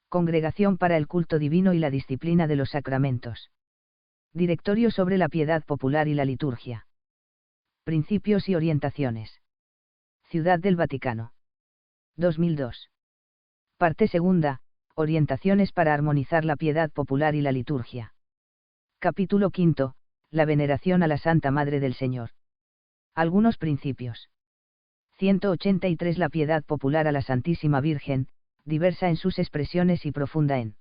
Congregación para el culto divino y la disciplina de los sacramentos. Directorio sobre la piedad popular y la liturgia. Principios y orientaciones. Ciudad del Vaticano. 2002. Parte segunda, orientaciones para armonizar la piedad popular y la liturgia. Capítulo quinto, la veneración a la Santa Madre del Señor. Algunos principios. 183 La piedad popular a la Santísima Virgen, diversa en sus expresiones y profunda en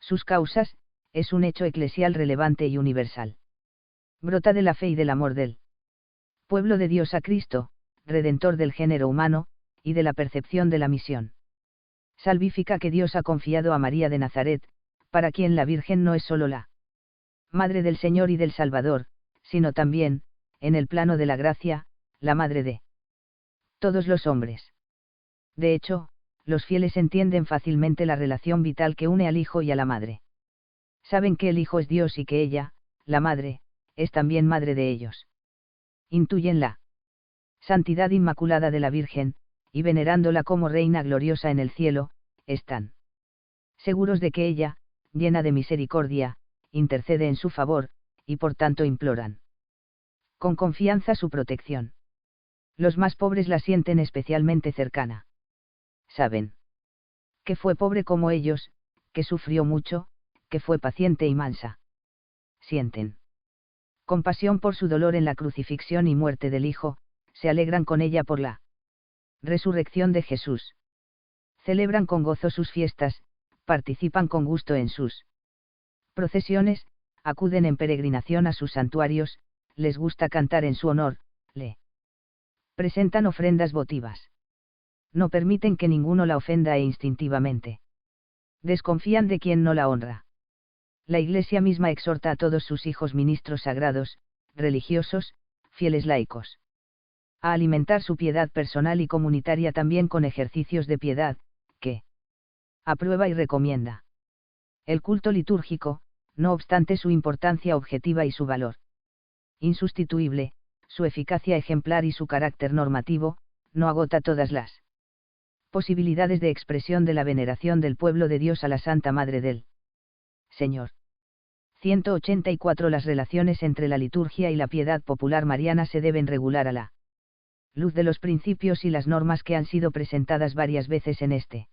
sus causas, es un hecho eclesial relevante y universal. Brota de la fe y del amor del pueblo de Dios a Cristo, Redentor del género humano, y de la percepción de la misión salvífica que Dios ha confiado a María de Nazaret, para quien la Virgen no es solo la Madre del Señor y del Salvador, sino también, en el plano de la gracia, la Madre de todos los hombres. De hecho, los fieles entienden fácilmente la relación vital que une al Hijo y a la Madre. Saben que el Hijo es Dios y que ella, la Madre, es también Madre de ellos. Intuyen la santidad inmaculada de la Virgen, y venerándola como Reina gloriosa en el cielo, están seguros de que ella, llena de misericordia, intercede en su favor, y por tanto imploran con confianza su protección. Los más pobres la sienten especialmente cercana. Saben que fue pobre como ellos, que sufrió mucho, que fue paciente y mansa. Sienten compasión por su dolor en la crucifixión y muerte del Hijo, se alegran con ella por la resurrección de Jesús. Celebran con gozo sus fiestas, participan con gusto en sus procesiones, acuden en peregrinación a sus santuarios, les gusta cantar en su honor, le presentan ofrendas votivas. No permiten que ninguno la ofenda e instintivamente desconfían de quien no la honra. La Iglesia misma exhorta a todos sus hijos ministros sagrados, religiosos, fieles laicos, a alimentar su piedad personal y comunitaria también con ejercicios de piedad, que aprueba y recomienda. El culto litúrgico, no obstante su importancia objetiva y su valor insustituible, su eficacia ejemplar y su carácter normativo, no agota todas las posibilidades de expresión de la veneración del pueblo de Dios a la Santa Madre del Señor. 184 Las relaciones entre la liturgia y la piedad popular mariana se deben regular a la luz de los principios y las normas que han sido presentadas varias veces en este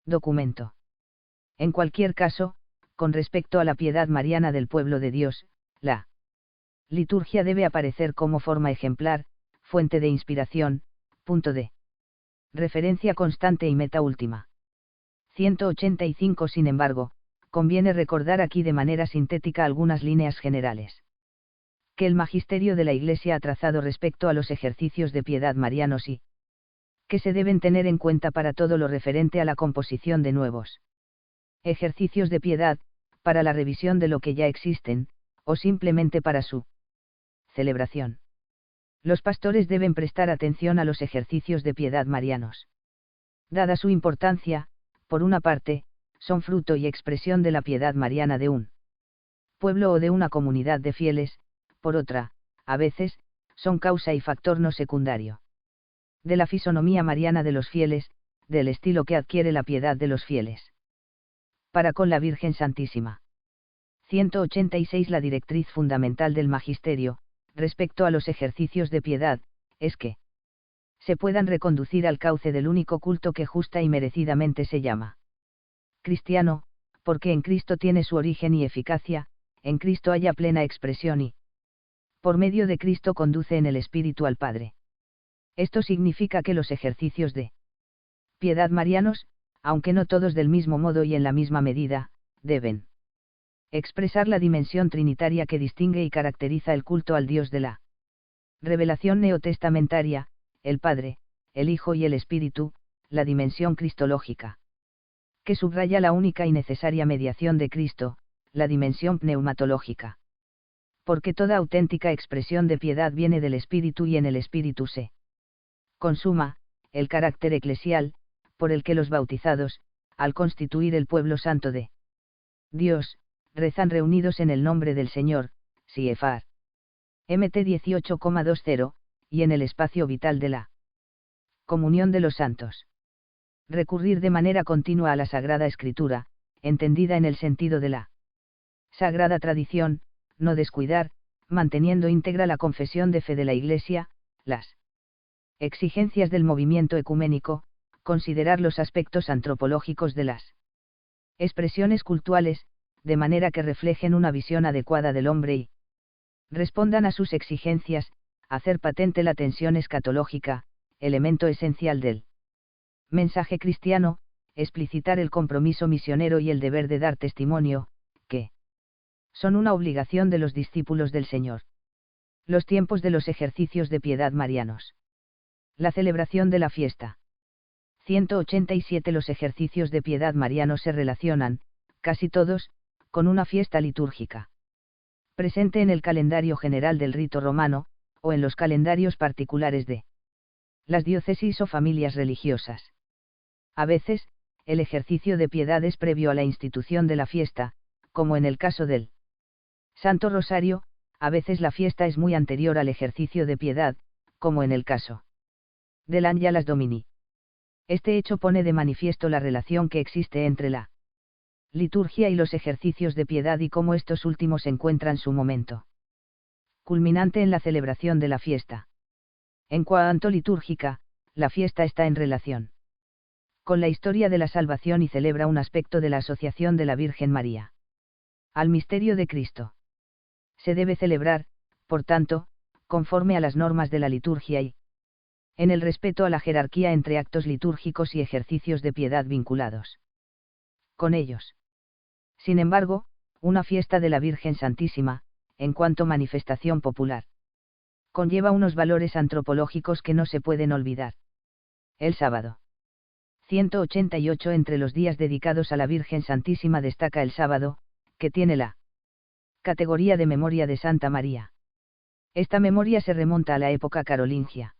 documento. En cualquier caso, con respecto a la piedad mariana del pueblo de Dios, la liturgia debe aparecer como forma ejemplar, fuente de inspiración, punto de referencia constante y meta última. 185 Sin embargo, conviene recordar aquí de manera sintética algunas líneas generales que el magisterio de la Iglesia ha trazado respecto a los ejercicios de piedad marianos y que se deben tener en cuenta para todo lo referente a la composición de nuevos ejercicios de piedad, para la revisión de lo que ya existen, o simplemente para su celebración. Los pastores deben prestar atención a los ejercicios de piedad marianos. Dada su importancia, por una parte, son fruto y expresión de la piedad mariana de un pueblo o de una comunidad de fieles, por otra, a veces, son causa y factor no secundario de la fisonomía mariana de los fieles, del estilo que adquiere la piedad de los fieles para con la Virgen Santísima. 186 La directriz fundamental del magisterio, respecto a los ejercicios de piedad, es que se puedan reconducir al cauce del único culto que justa y merecidamente se llama cristiano, porque en Cristo tiene su origen y eficacia, en Cristo haya plena expresión y por medio de Cristo conduce en el Espíritu al Padre. Esto significa que los ejercicios de piedad marianos, aunque no todos del mismo modo y en la misma medida, deben expresar la dimensión trinitaria que distingue y caracteriza el culto al Dios de la revelación neotestamentaria, el Padre, el Hijo y el Espíritu, la dimensión cristológica que subraya la única y necesaria mediación de Cristo, la dimensión pneumatológica. Porque toda auténtica expresión de piedad viene del Espíritu y en el Espíritu se consuma el carácter eclesial, por el que los bautizados, al constituir el pueblo santo de Dios, rezan reunidos en el nombre del Señor, Siefar. MT 18,20, y en el espacio vital de la comunión de los santos. Recurrir de manera continua a la Sagrada Escritura, entendida en el sentido de la Sagrada Tradición, no descuidar, manteniendo íntegra la confesión de fe de la Iglesia, las exigencias del movimiento ecuménico, considerar los aspectos antropológicos de las expresiones cultuales, de manera que reflejen una visión adecuada del hombre y respondan a sus exigencias, hacer patente la tensión escatológica, elemento esencial del mensaje cristiano, explicitar el compromiso misionero y el deber de dar testimonio, que son una obligación de los discípulos del Señor. Los tiempos de los ejercicios de piedad marianos. La celebración de la fiesta. 187. Los ejercicios de piedad marianos se relacionan, casi todos, con una fiesta litúrgica. Presente en el calendario general del rito romano, o en los calendarios particulares de las diócesis o familias religiosas. A veces, el ejercicio de piedad es previo a la institución de la fiesta, como en el caso del Santo Rosario, a veces la fiesta es muy anterior al ejercicio de piedad, como en el caso del Angelus Domini. Este hecho pone de manifiesto la relación que existe entre la liturgia y los ejercicios de piedad y cómo estos últimos encuentran su momento culminante en la celebración de la fiesta. En cuanto litúrgica, la fiesta está en relación con la historia de la salvación y celebra un aspecto de la asociación de la Virgen María al misterio de Cristo. Se debe celebrar, por tanto, conforme a las normas de la liturgia y en el respeto a la jerarquía entre actos litúrgicos y ejercicios de piedad vinculados con ellos. Sin embargo, una fiesta de la Virgen Santísima, en cuanto manifestación popular, conlleva unos valores antropológicos que no se pueden olvidar. El sábado. 188. Entre los días dedicados a la Virgen Santísima destaca el sábado, que tiene la categoría de memoria de Santa María. Esta memoria se remonta a la época carolingia.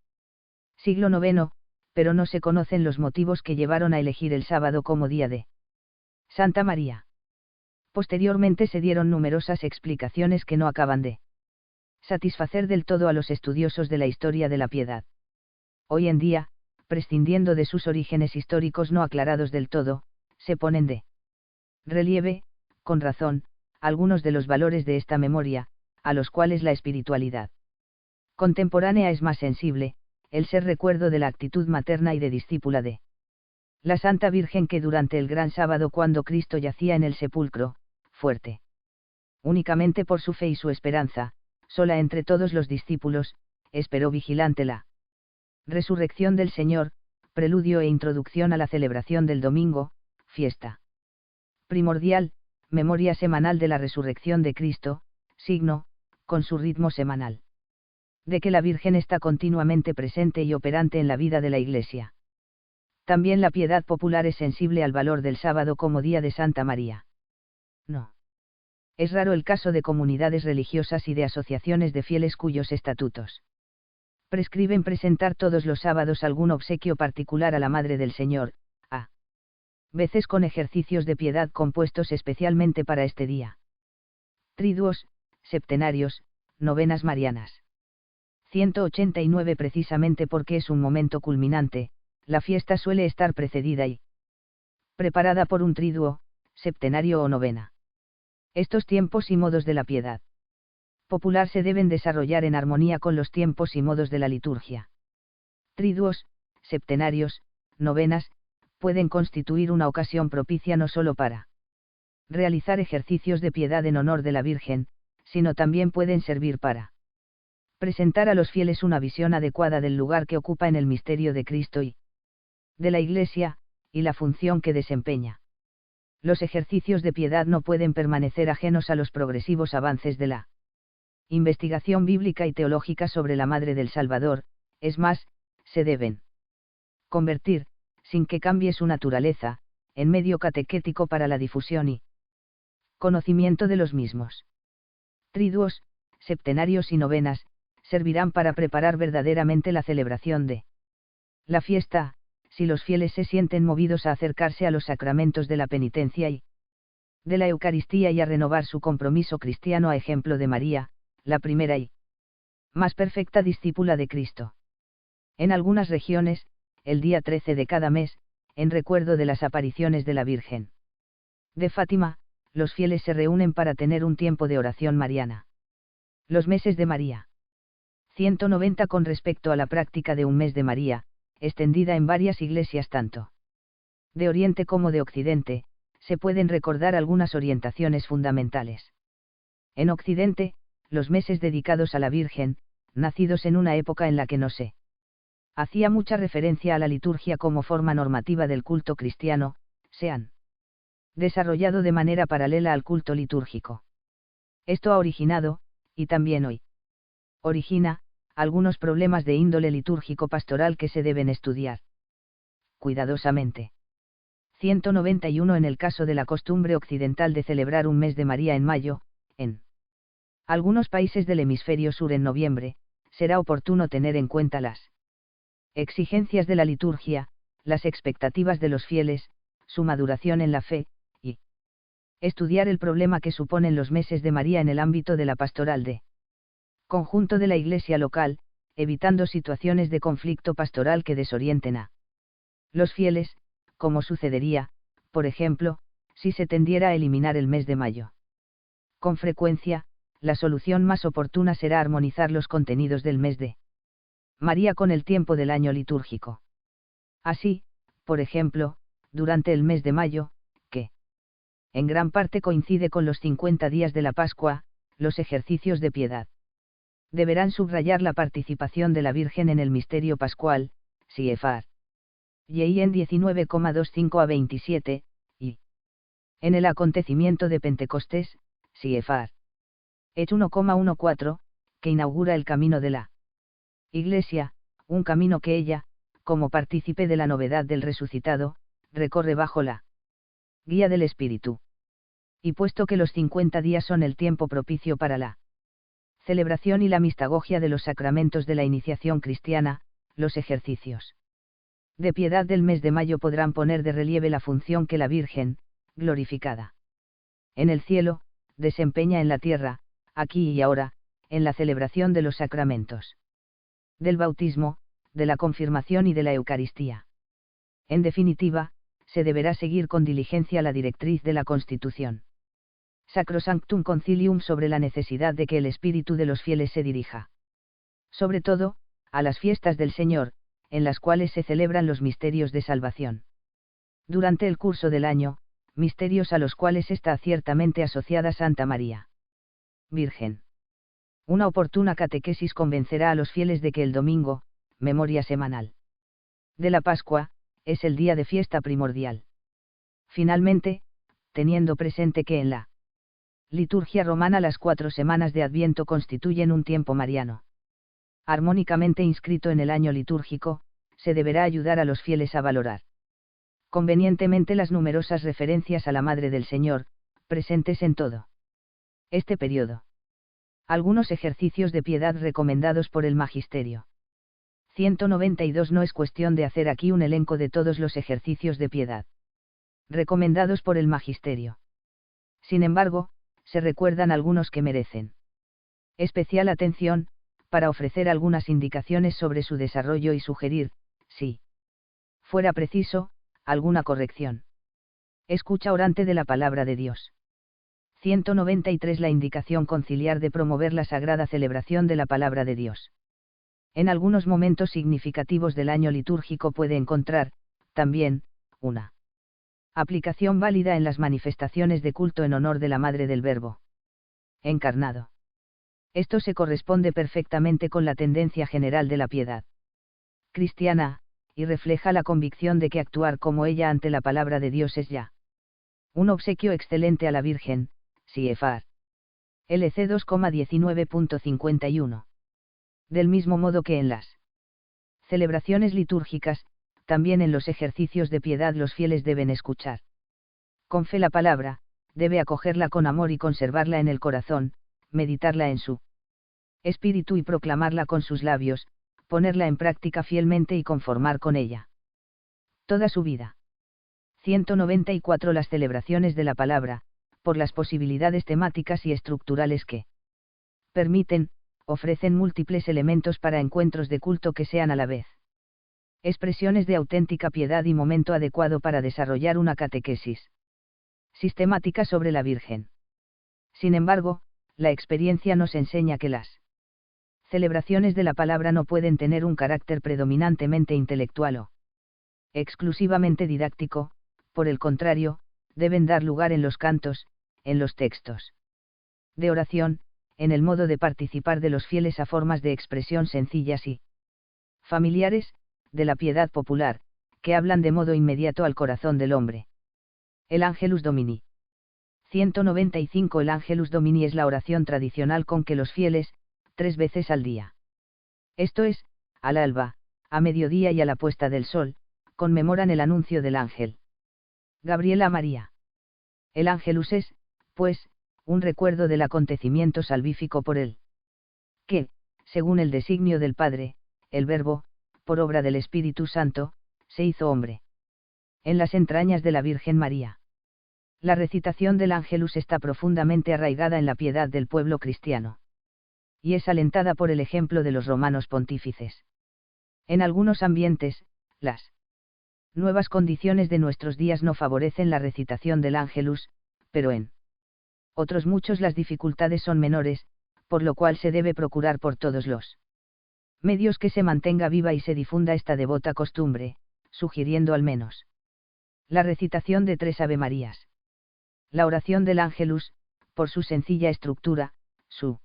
Siglo IX, pero no se conocen los motivos que llevaron a elegir el sábado como día de Santa María. Posteriormente se dieron numerosas explicaciones que no acaban de satisfacer del todo a los estudiosos de la historia de la piedad. Hoy en día, prescindiendo de sus orígenes históricos no aclarados del todo, se ponen de relieve, con razón, algunos de los valores de esta memoria, a los cuales la espiritualidad contemporánea es más sensible, el ser recuerdo de la actitud materna y de discípula de la Santa Virgen que durante el Gran Sábado cuando Cristo yacía en el sepulcro, fuerte únicamente por su fe y su esperanza, sola entre todos los discípulos, esperó vigilante la resurrección del Señor, preludio e introducción a la celebración del domingo, fiesta primordial, memoria semanal de la resurrección de Cristo, signo, con su ritmo semanal, de que la Virgen está continuamente presente y operante en la vida de la Iglesia. También la piedad popular es sensible al valor del sábado como día de Santa María. No. Es raro el caso de comunidades religiosas y de asociaciones de fieles cuyos estatutos prescriben presentar todos los sábados algún obsequio particular a la Madre del Señor, a veces con ejercicios de piedad compuestos especialmente para este día. Triduos, septenarios, novenas marianas. 189. Precisamente porque es un momento culminante, la fiesta suele estar precedida y preparada por un triduo, septenario o novena. Estos tiempos y modos de la piedad popular se deben desarrollar en armonía con los tiempos y modos de la liturgia. Triduos, septenarios, novenas, pueden constituir una ocasión propicia no solo para realizar ejercicios de piedad en honor de la Virgen, sino también pueden servir para presentar a los fieles una visión adecuada del lugar que ocupa en el misterio de Cristo y de la Iglesia, y la función que desempeña. Los ejercicios de piedad no pueden permanecer ajenos a los progresivos avances de la investigación bíblica y teológica sobre la Madre del Salvador, es más, se deben convertir, sin que cambie su naturaleza, en medio catequético para la difusión y conocimiento de los mismos. Triduos, septenarios y novenas, servirán para preparar verdaderamente la celebración de la fiesta, si los fieles se sienten movidos a acercarse a los sacramentos de la penitencia y de la Eucaristía y a renovar su compromiso cristiano a ejemplo de María, la primera y más perfecta discípula de Cristo. En algunas regiones, el día 13 de cada mes, en recuerdo de las apariciones de la Virgen de Fátima, los fieles se reúnen para tener un tiempo de oración mariana. Los meses de María. 190. Con respecto a la práctica de un mes de María, extendida en varias iglesias tanto de Oriente como de Occidente, se pueden recordar algunas orientaciones fundamentales. En Occidente, los meses dedicados a la Virgen, nacidos en una época en la que no se hacía mucha referencia a la liturgia como forma normativa del culto cristiano, se han desarrollado de manera paralela al culto litúrgico. Esto ha originado, y también hoy origina, algunos problemas de índole litúrgico pastoral que se deben estudiar cuidadosamente. 191. En el caso de la costumbre occidental de celebrar un mes de María en mayo, en algunos países del hemisferio sur en noviembre, será oportuno tener en cuenta las exigencias de la liturgia, las expectativas de los fieles, su maduración en la fe, y estudiar el problema que suponen los meses de María en el ámbito de la pastoral de conjunto de la Iglesia local, evitando situaciones de conflicto pastoral que desorienten a los fieles, como sucedería, por ejemplo, si se tendiera a eliminar el mes de mayo. Con frecuencia, la solución más oportuna será armonizar los contenidos del mes de María con el tiempo del año litúrgico. Así, por ejemplo, durante el mes de mayo, que en gran parte coincide con los 50 días de la Pascua, los ejercicios de piedad deberán subrayar la participación de la Virgen en el misterio pascual, CFR. Y en 19,25 a 27, y en el acontecimiento de Pentecostés, CFR. Hech 1,14, que inaugura el camino de la Iglesia, un camino que ella, como partícipe de la novedad del resucitado, recorre bajo la guía del Espíritu. Y puesto que los 50 días son el tiempo propicio para la celebración y la mistagogia de los sacramentos de la iniciación cristiana, los ejercicios de piedad del mes de mayo podrán poner de relieve la función que la Virgen, glorificada en el cielo, desempeña en la tierra, aquí y ahora, en la celebración de los sacramentos del bautismo, de la confirmación y de la Eucaristía. En definitiva, se deberá seguir con diligencia la directriz de la Constitución Sacrosanctum Concilium sobre la necesidad de que el espíritu de los fieles se dirija, sobre todo, a las fiestas del Señor, en las cuales se celebran los misterios de salvación. Durante el curso del año, misterios a los cuales está ciertamente asociada Santa María Virgen. Una oportuna catequesis convencerá a los fieles de que el domingo, memoria semanal de la Pascua, es el día de fiesta primordial. Finalmente, teniendo presente que en la liturgia romana las 4 semanas de Adviento constituyen un tiempo mariano, armónicamente inscrito en el año litúrgico, se deberá ayudar a los fieles a valorar convenientemente las numerosas referencias a la Madre del Señor, presentes en todo este periodo. Algunos ejercicios de piedad recomendados por el Magisterio. 192. No es cuestión de hacer aquí un elenco de todos los ejercicios de piedad recomendados por el Magisterio. Sin embargo, se recuerdan algunos que merecen especial atención, para ofrecer algunas indicaciones sobre su desarrollo y sugerir, si fuera preciso, alguna corrección. Escucha orante de la palabra de Dios. 193. La indicación conciliar de promover la sagrada celebración de la palabra de Dios. En algunos momentos significativos del año litúrgico puede encontrar, también, una aplicación válida en las manifestaciones de culto en honor de la Madre del Verbo encarnado. Esto se corresponde perfectamente con la tendencia general de la piedad cristiana, y refleja la convicción de que actuar como ella ante la palabra de Dios es ya un obsequio excelente a la Virgen, CFR. LC 2,19.51. Del mismo modo que en las celebraciones litúrgicas, también en los ejercicios de piedad los fieles deben escuchar con fe la palabra, debe acogerla con amor y conservarla en el corazón, meditarla en su espíritu y proclamarla con sus labios, ponerla en práctica fielmente y conformar con ella toda su vida. 194. Las celebraciones de la palabra, por las posibilidades temáticas y estructurales que permiten, ofrecen múltiples elementos para encuentros de culto que sean a la vez Expresiones de auténtica piedad y momento adecuado para desarrollar una catequesis sistemática sobre la Virgen. Sin embargo, la experiencia nos enseña que las celebraciones de la palabra no pueden tener un carácter predominantemente intelectual o exclusivamente didáctico, por el contrario, deben dar lugar en los cantos, en los textos de oración, en el modo de participar de los fieles a formas de expresión sencillas y familiares, de la piedad popular, que hablan de modo inmediato al corazón del hombre. El Angelus Domini. 195. El Angelus Domini es la oración tradicional con que los fieles, 3 veces al día. Esto es, al alba, a mediodía y a la puesta del sol, conmemoran el anuncio del ángel Gabriel a María. El Angelus es, pues, un recuerdo del acontecimiento salvífico por él, que, según el designio del Padre, el Verbo, por obra del Espíritu Santo, se hizo hombre. En las entrañas de la Virgen María. La recitación del Angelus está profundamente arraigada en la piedad del pueblo cristiano. Y es alentada por el ejemplo de los romanos pontífices. En algunos ambientes, las nuevas condiciones de nuestros días no favorecen la recitación del Angelus, pero en otros muchos las dificultades son menores, por lo cual se debe procurar por todos los medios que se mantenga viva y se difunda esta devota costumbre, sugiriendo al menos la recitación de 3 Ave Marías. La oración del Angelus, por su sencilla estructura, su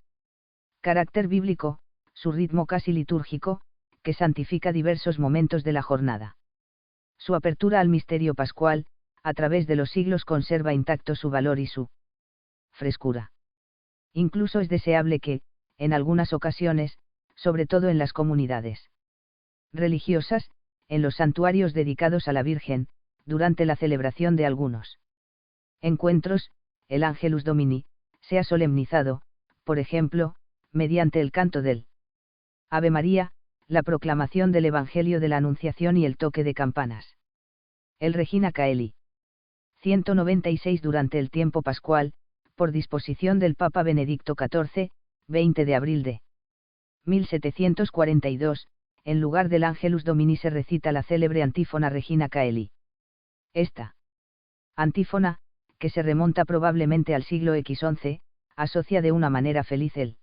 carácter bíblico, su ritmo casi litúrgico, que santifica diversos momentos de la jornada. Su apertura al misterio pascual, a través de los siglos conserva intacto su valor y su frescura. Incluso es deseable que, en algunas ocasiones, sobre todo en las comunidades religiosas, en los santuarios dedicados a la Virgen, durante la celebración de algunos encuentros, el Angelus Domini, sea solemnizado, por ejemplo, mediante el canto del Ave María, la proclamación del Evangelio de la Anunciación y el toque de campanas. El Regina Caeli. 196. Durante el tiempo pascual, por disposición del Papa Benedicto XIV, 20 de abril de 1742, en lugar del Angelus Domini se recita la célebre antífona Regina Caeli. Esta antífona, que se remonta probablemente al siglo XI, asocia de una manera feliz el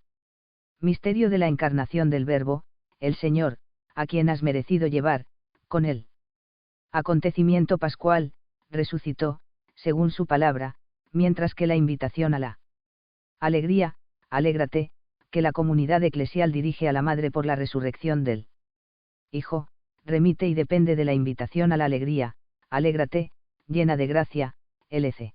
misterio de la encarnación del Verbo, el Señor, a quien has merecido llevar, con él. Acontecimiento pascual, resucitó, según su palabra, mientras que la invitación a la alegría, alégrate, que la comunidad eclesial dirige a la Madre por la resurrección del Hijo, remite y depende de la invitación a la alegría, alégrate, llena de gracia, LC.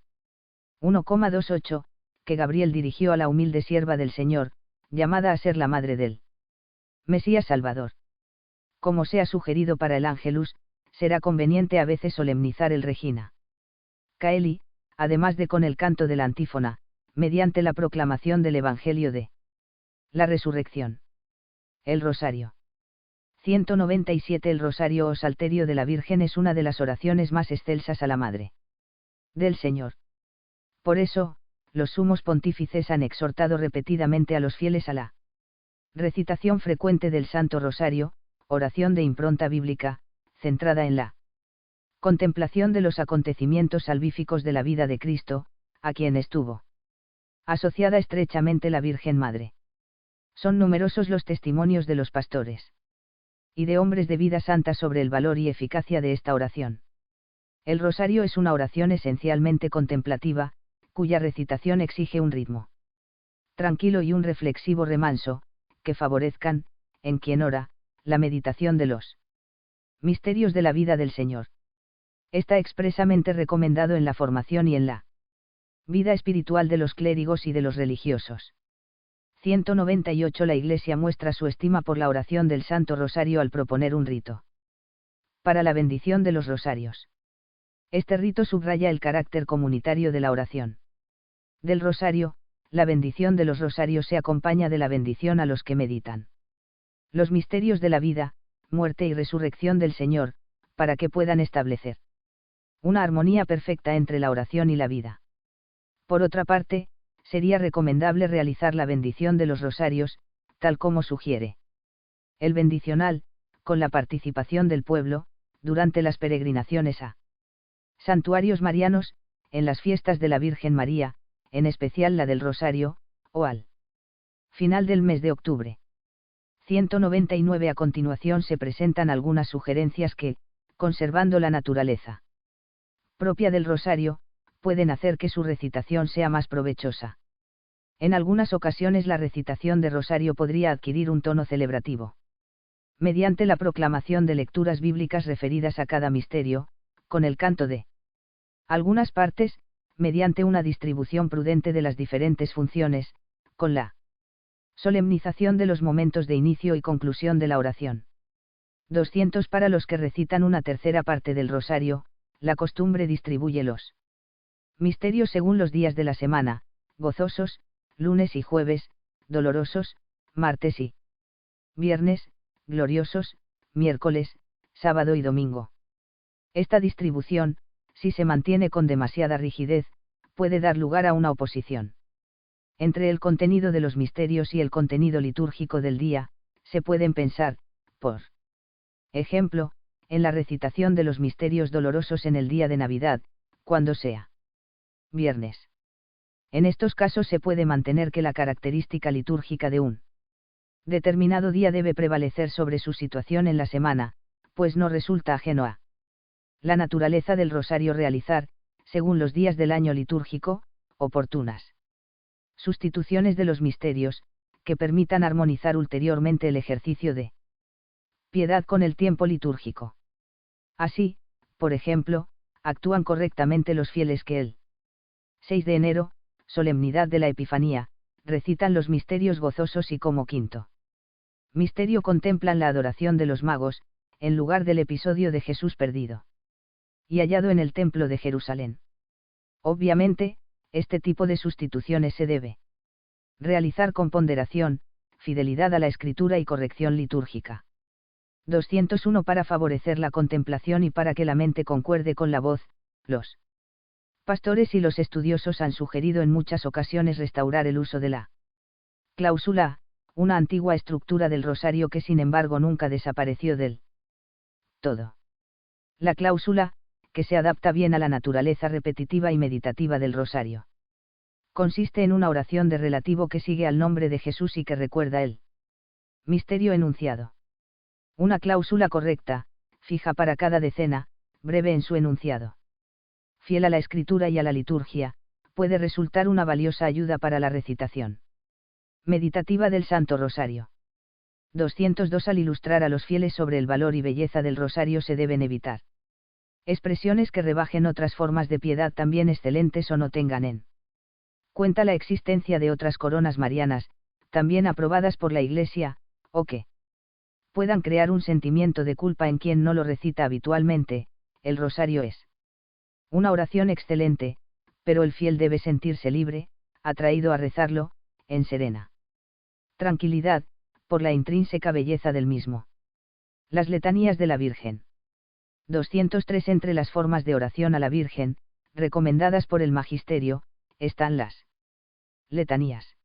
1,28, que Gabriel dirigió a la humilde sierva del Señor, llamada a ser la madre del Mesías Salvador. Como sea sugerido para el Angelus, será conveniente a veces solemnizar el Regina Caeli, además de con el canto de la antífona, mediante la proclamación del Evangelio de la Resurrección. El Rosario. 197. El Rosario o Salterio de la Virgen es una de las oraciones más excelsas a la Madre del Señor. Por eso, los sumos pontífices han exhortado repetidamente a los fieles a la recitación frecuente del Santo Rosario, oración de impronta bíblica, centrada en la contemplación de los acontecimientos salvíficos de la vida de Cristo, a quien estuvo asociada estrechamente la Virgen Madre. Son numerosos los testimonios de los pastores y de hombres de vida santa sobre el valor y eficacia de esta oración. El rosario es una oración esencialmente contemplativa, cuya recitación exige un ritmo tranquilo y un reflexivo remanso, que favorezcan, en quien ora, la meditación de los misterios de la vida del Señor. Está expresamente recomendado en la formación y en la vida espiritual de los clérigos y de los religiosos. 198. La Iglesia muestra su estima por la oración del Santo Rosario al proponer un rito para la bendición de los rosarios. Este rito subraya el carácter comunitario de la oración del rosario. La bendición de los rosarios se acompaña de la bendición a los que meditan los misterios de la vida, muerte y resurrección del Señor, para que puedan establecer una armonía perfecta entre la oración y la vida. Por otra parte, sería recomendable realizar la bendición de los rosarios, tal como sugiere el bendicional, con la participación del pueblo, durante las peregrinaciones a santuarios marianos, en las fiestas de la Virgen María, en especial la del Rosario, o al final del mes de octubre. 199. A continuación se presentan algunas sugerencias que, conservando la naturaleza propia del Rosario, pueden hacer que su recitación sea más provechosa. En algunas ocasiones la recitación de Rosario podría adquirir un tono celebrativo, mediante la proclamación de lecturas bíblicas referidas a cada misterio, con el canto de algunas partes, mediante una distribución prudente de las diferentes funciones, con la solemnización de los momentos de inicio y conclusión de la oración. 200. Para los que recitan una tercera parte del Rosario, la costumbre distribuye los misterios según los días de la semana: gozosos, lunes y jueves; dolorosos, martes y viernes; gloriosos, miércoles, sábado y domingo. Esta distribución, si se mantiene con demasiada rigidez, puede dar lugar a una oposición entre el contenido de los misterios y el contenido litúrgico del día. Se pueden pensar, por ejemplo, en la recitación de los misterios dolorosos en el día de Navidad, cuando sea viernes. En estos casos se puede mantener que la característica litúrgica de un determinado día debe prevalecer sobre su situación en la semana, pues no resulta ajeno a la naturaleza del Rosario realizar, según los días del año litúrgico, oportunas sustituciones de los misterios, que permitan armonizar ulteriormente el ejercicio de piedad con el tiempo litúrgico. Así, por ejemplo, actúan correctamente los fieles que el 6 de enero, solemnidad de la Epifanía, recitan los misterios gozosos y como quinto misterio contemplan la adoración de los magos, en lugar del episodio de Jesús perdido y hallado en el templo de Jerusalén. Obviamente, este tipo de sustituciones se debe realizar con ponderación, fidelidad a la escritura y corrección litúrgica. 201. Para favorecer la contemplación y para que la mente concuerde con la voz, los pastores y los estudiosos han sugerido en muchas ocasiones restaurar el uso de la cláusula, una antigua estructura del Rosario que sin embargo nunca desapareció del todo. La cláusula, que se adapta bien a la naturaleza repetitiva y meditativa del Rosario, consiste en una oración de relativo que sigue al nombre de Jesús y que recuerda el misterio enunciado. Una cláusula correcta, fija para cada decena, breve en su enunciado, fiel a la escritura y a la liturgia, puede resultar una valiosa ayuda para la recitación meditativa del Santo Rosario. 202. Al ilustrar a los fieles sobre el valor y belleza del Rosario se deben evitar expresiones que rebajen otras formas de piedad también excelentes o no tengan en cuenta la existencia de otras coronas marianas, también aprobadas por la Iglesia, o que puedan crear un sentimiento de culpa en quien no lo recita habitualmente. El Rosario es una oración excelente, pero el fiel debe sentirse libre, atraído a rezarlo, en serena tranquilidad, por la intrínseca belleza del mismo. Las letanías de la Virgen. 203. Entre las formas de oración a la Virgen, recomendadas por el Magisterio, están las letanías.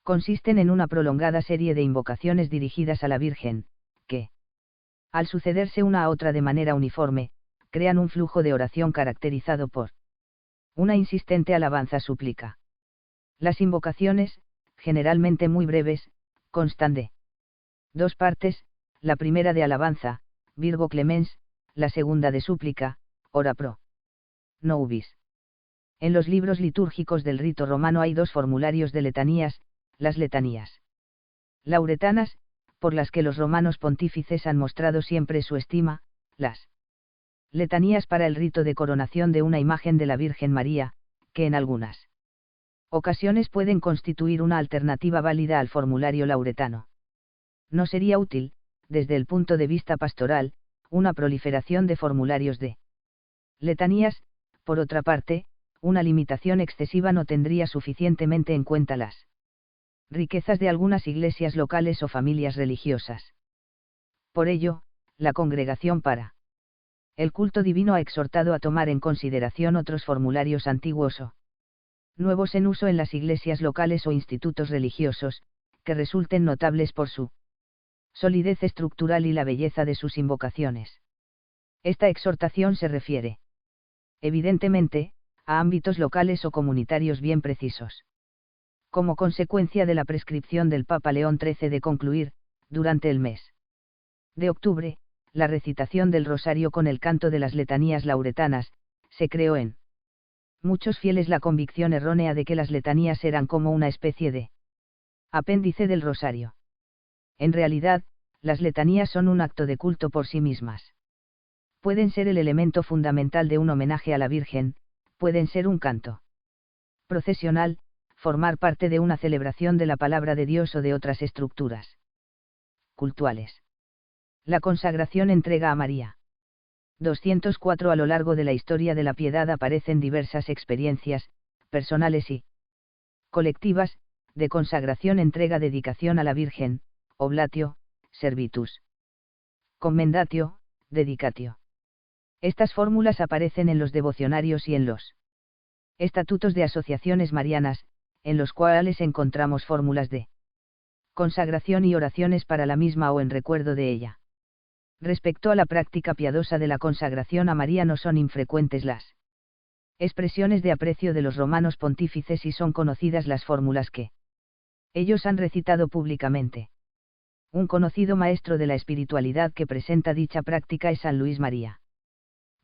Consisten en una prolongada serie de invocaciones dirigidas a la Virgen, que, al sucederse una a otra de manera uniforme, crean un flujo de oración caracterizado por una insistente alabanza súplica. Las invocaciones, generalmente muy breves, constan de dos partes: la primera de alabanza, Virgo Clemens; la segunda de súplica, Ora pro nobis. En los libros litúrgicos del rito romano hay dos formularios de letanías, las letanías lauretanas, por las que los romanos pontífices han mostrado siempre su estima; las letanías para el rito de coronación de una imagen de la Virgen María, que en algunas ocasiones pueden constituir una alternativa válida al formulario lauretano. No sería útil, desde el punto de vista pastoral, una proliferación de formularios de letanías; por otra parte, una limitación excesiva no tendría suficientemente en cuenta las riquezas de algunas iglesias locales o familias religiosas. Por ello, la Congregación para el Culto Divino ha exhortado a tomar en consideración otros formularios antiguos o nuevos en uso en las iglesias locales o institutos religiosos, que resulten notables por su solidez estructural y la belleza de sus invocaciones. Esta exhortación se refiere, evidentemente, a ámbitos locales o comunitarios bien precisos. Como consecuencia de la prescripción del Papa León XIII de concluir, durante el mes de octubre, la recitación del rosario con el canto de las letanías lauretanas, se creó en muchos fieles la convicción errónea de que las letanías eran como una especie de apéndice del rosario. En realidad, las letanías son un acto de culto por sí mismas. Pueden ser el elemento fundamental de un homenaje a la Virgen, pueden ser un canto procesional, formar parte de una celebración de la palabra de Dios o de otras estructuras cultuales. La consagración entrega a María. 204. A lo largo de la historia de la piedad aparecen diversas experiencias, personales y colectivas, de consagración, entrega, dedicación a la Virgen, oblatio, servitus, commendatio, dedicatio. Estas fórmulas aparecen en los devocionarios y en los estatutos de asociaciones marianas, en los cuales encontramos fórmulas de consagración y oraciones para la misma o en recuerdo de ella. Respecto a la práctica piadosa de la consagración a María, no son infrecuentes las expresiones de aprecio de los romanos pontífices y son conocidas las fórmulas que ellos han recitado públicamente. Un conocido maestro de la espiritualidad que presenta dicha práctica es San Luis María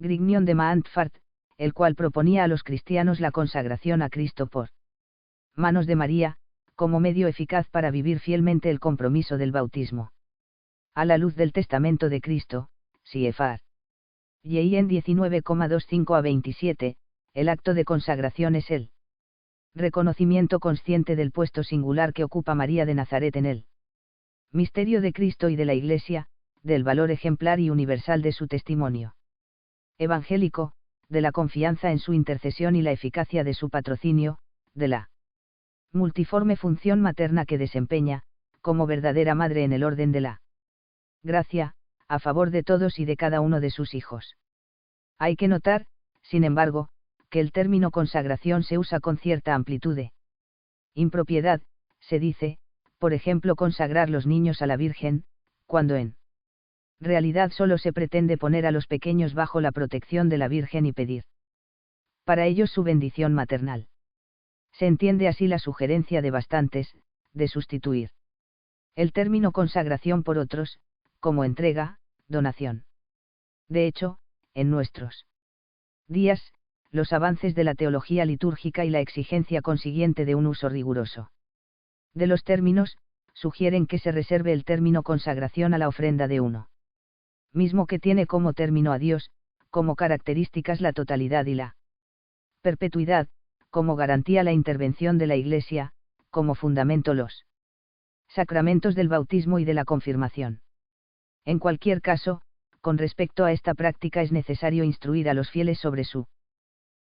Grignion de Montfort, el cual proponía a los cristianos la consagración a Cristo por manos de María, como medio eficaz para vivir fielmente el compromiso del bautismo. A la luz del testamento de Cristo, CFR. Y en 19,25 a 27, el acto de consagración es el reconocimiento consciente del puesto singular que ocupa María de Nazaret en el misterio de Cristo y de la Iglesia, del valor ejemplar y universal de su testimonio evangélico, de la confianza en su intercesión y la eficacia de su patrocinio, de la multiforme función materna que desempeña, como verdadera madre en el orden de la gracia, a favor de todos y de cada uno de sus hijos. Hay que notar, sin embargo, que el término consagración se usa con cierta amplitud de impropiedad, se dice, por ejemplo, consagrar los niños a la Virgen, cuando en realidad solo se pretende poner a los pequeños bajo la protección de la Virgen y pedir para ellos su bendición maternal. Se entiende así la sugerencia de bastantes, de sustituir el término consagración por otros, como entrega, donación. De hecho, en nuestros días, los avances de la teología litúrgica y la exigencia consiguiente de un uso riguroso de los términos, sugieren que se reserve el término consagración a la ofrenda de uno mismo, que tiene como término a Dios, como características la totalidad y la perpetuidad, como garantía la intervención de la Iglesia, como fundamento los sacramentos del bautismo y de la confirmación. En cualquier caso, con respecto a esta práctica es necesario instruir a los fieles sobre su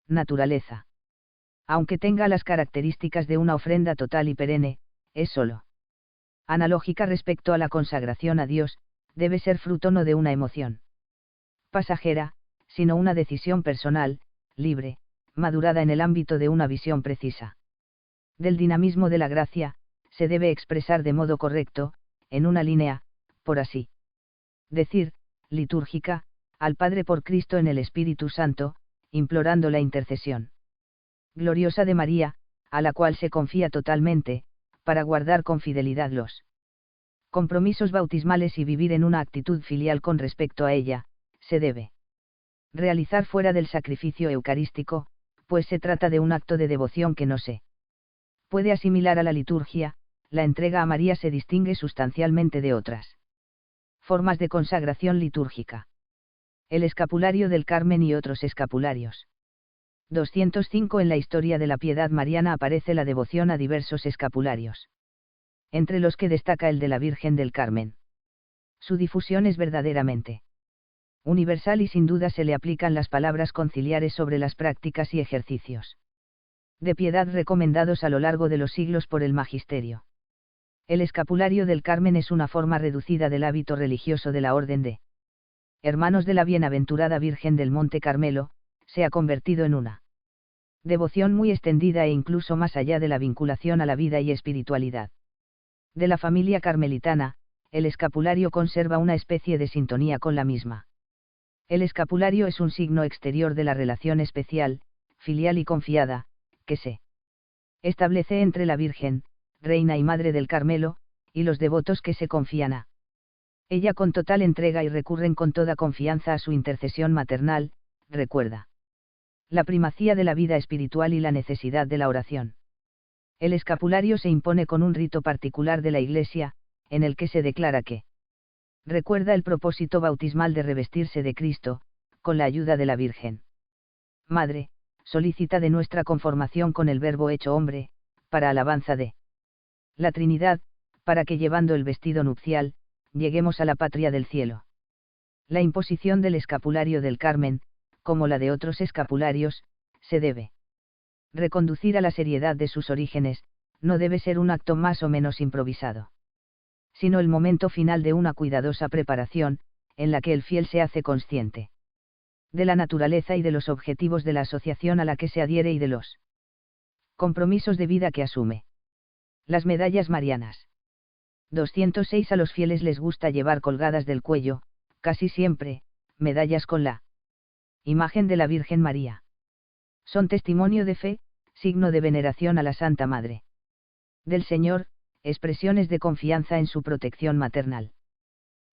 naturaleza. Aunque tenga las características de una ofrenda total y perenne, es sólo analógica respecto a la consagración a Dios, debe ser fruto no de una emoción pasajera, sino una decisión personal, libre, madurada en el ámbito de una visión precisa del dinamismo de la gracia, se debe expresar de modo correcto, en una línea, por así decir, litúrgica, al Padre por Cristo en el Espíritu Santo, implorando la intercesión gloriosa de María, a la cual se confía totalmente, para guardar con fidelidad los compromisos bautismales y vivir en una actitud filial con respecto a ella, se debe realizar fuera del sacrificio eucarístico, pues se trata de un acto de devoción que no se puede asimilar a la liturgia. La entrega a María se distingue sustancialmente de otras formas de consagración litúrgica. El escapulario del Carmen y otros escapularios. 205. En la historia de la piedad mariana aparece la devoción a diversos escapularios, entre los que destaca el de la Virgen del Carmen. Su difusión es verdaderamente universal y sin duda se le aplican las palabras conciliares sobre las prácticas y ejercicios de piedad recomendados a lo largo de los siglos por el magisterio. El escapulario del Carmen es una forma reducida del hábito religioso de la Orden de Hermanos de la Bienaventurada Virgen del Monte Carmelo, se ha convertido en una devoción muy extendida e incluso más allá de la vinculación a la vida y espiritualidad de la familia carmelitana, el escapulario conserva una especie de sintonía con la misma. El escapulario es un signo exterior de la relación especial, filial y confiada, que se establece entre la Virgen, Reina y Madre del Carmelo, y los devotos que se confían a ella con total entrega y recurren con toda confianza a su intercesión maternal, recuerda la primacía de la vida espiritual y la necesidad de la oración. El escapulario se impone con un rito particular de la Iglesia, en el que se declara que recuerda el propósito bautismal de revestirse de Cristo, con la ayuda de la Virgen Madre, solicita de nuestra conformación con el Verbo hecho hombre, para alabanza de la Trinidad, para que llevando el vestido nupcial, lleguemos a la patria del cielo. La imposición del escapulario del Carmen, como la de otros escapularios, se debe reconducir a la seriedad de sus orígenes, no debe ser un acto más o menos improvisado, sino el momento final de una cuidadosa preparación, en la que el fiel se hace consciente de la naturaleza y de los objetivos de la asociación a la que se adhiere y de los compromisos de vida que asume. Las medallas marianas. 206. A los fieles les gusta llevar colgadas del cuello, casi siempre, medallas con la imagen de la Virgen María. Son testimonio de fe, signo de veneración a la Santa Madre del Señor, expresiones de confianza en su protección maternal.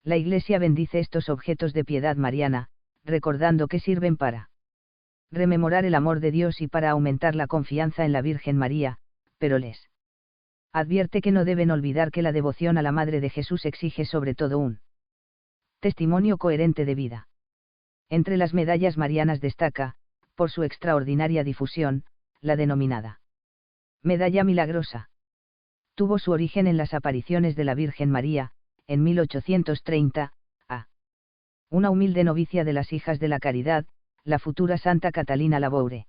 La Iglesia bendice estos objetos de piedad mariana, recordando que sirven para rememorar el amor de Dios y para aumentar la confianza en la Virgen María, pero les advierte que no deben olvidar que la devoción a la Madre de Jesús exige sobre todo un testimonio coherente de vida. Entre las medallas marianas destaca, por su extraordinaria difusión, la denominada Medalla Milagrosa. Tuvo su origen en las apariciones de la Virgen María, en 1830, a una humilde novicia de las Hijas de la Caridad, la futura Santa Catalina Laboure.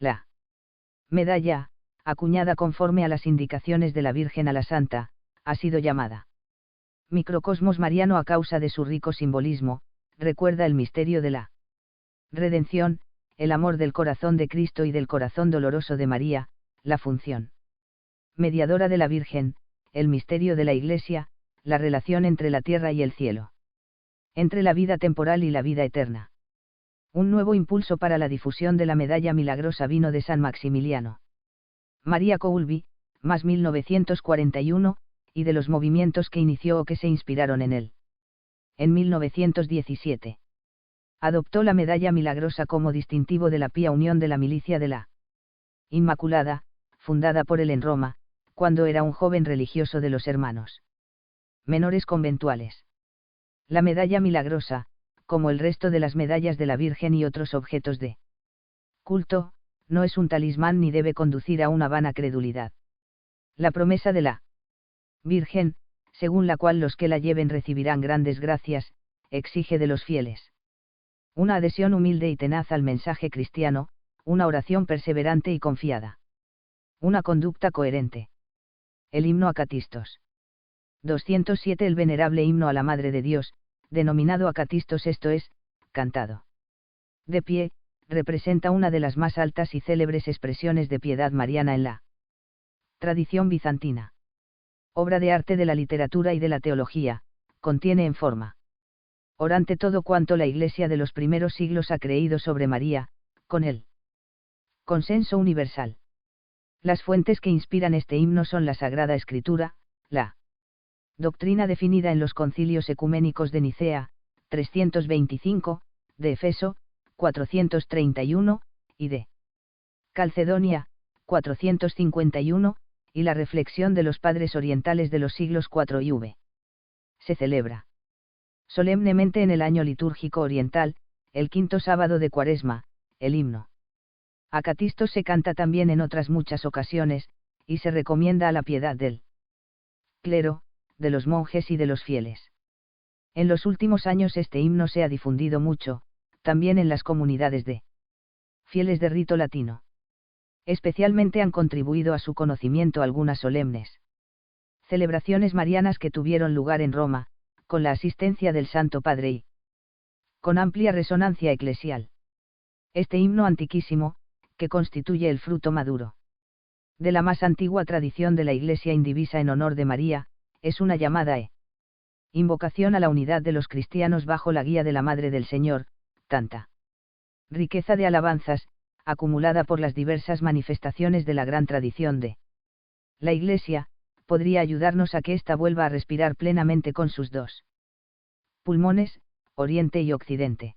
La medalla, acuñada conforme a las indicaciones de la Virgen a la Santa, ha sido llamada microcosmos mariano a causa de su rico simbolismo, recuerda el misterio de la redención, el amor del corazón de Cristo y del corazón doloroso de María, la función mediadora de la Virgen, el misterio de la Iglesia, la relación entre la tierra y el cielo, entre la vida temporal y la vida eterna. Un nuevo impulso para la difusión de la medalla milagrosa vino de San Maximiliano María Kolbe, más 1941, y de los movimientos que inició o que se inspiraron en él. En 1917. Adoptó la medalla milagrosa como distintivo de la Pía Unión de la Milicia de la Inmaculada, fundada por él en Roma, cuando era un joven religioso de los hermanos menores conventuales. La medalla milagrosa, como el resto de las medallas de la Virgen y otros objetos de culto, no es un talismán ni debe conducir a una vana credulidad. La promesa de la Virgen, según la cual los que la lleven recibirán grandes gracias, exige de los fieles una adhesión humilde y tenaz al mensaje cristiano, una oración perseverante y confiada, una conducta coherente. El himno Acatistos. 207. El venerable himno a la Madre de Dios, denominado Acatistos, esto es, cantado de pie, representa una de las más altas y célebres expresiones de piedad mariana en la tradición bizantina. Obra de arte de la literatura y de la teología, contiene en forma orante todo cuanto la Iglesia de los primeros siglos ha creído sobre María, con el consenso universal. Las fuentes que inspiran este himno son la Sagrada Escritura, la doctrina definida en los concilios ecuménicos de Nicea, 325, de Efeso, 431, y de Calcedonia, 451, y la reflexión de los padres orientales de los siglos IV y V. Se celebra solemnemente en el año litúrgico oriental, el quinto sábado de Cuaresma, el himno Acatistos se canta también en otras muchas ocasiones, y se recomienda a la piedad del clero, de los monjes y de los fieles. En los últimos años este himno se ha difundido mucho, también en las comunidades de fieles de rito latino. Especialmente han contribuido a su conocimiento algunas solemnes celebraciones marianas que tuvieron lugar en Roma, con la asistencia del Santo Padre y con amplia resonancia eclesial. Este himno antiquísimo, que constituye el fruto maduro de la más antigua tradición de la Iglesia indivisa en honor de María, es una llamada Invocación a la unidad de los cristianos bajo la guía de la Madre del Señor, tanta riqueza de alabanzas, acumulada por las diversas manifestaciones de la gran tradición de la Iglesia, podría ayudarnos a que ésta vuelva a respirar plenamente con sus dos pulmones, Oriente y Occidente.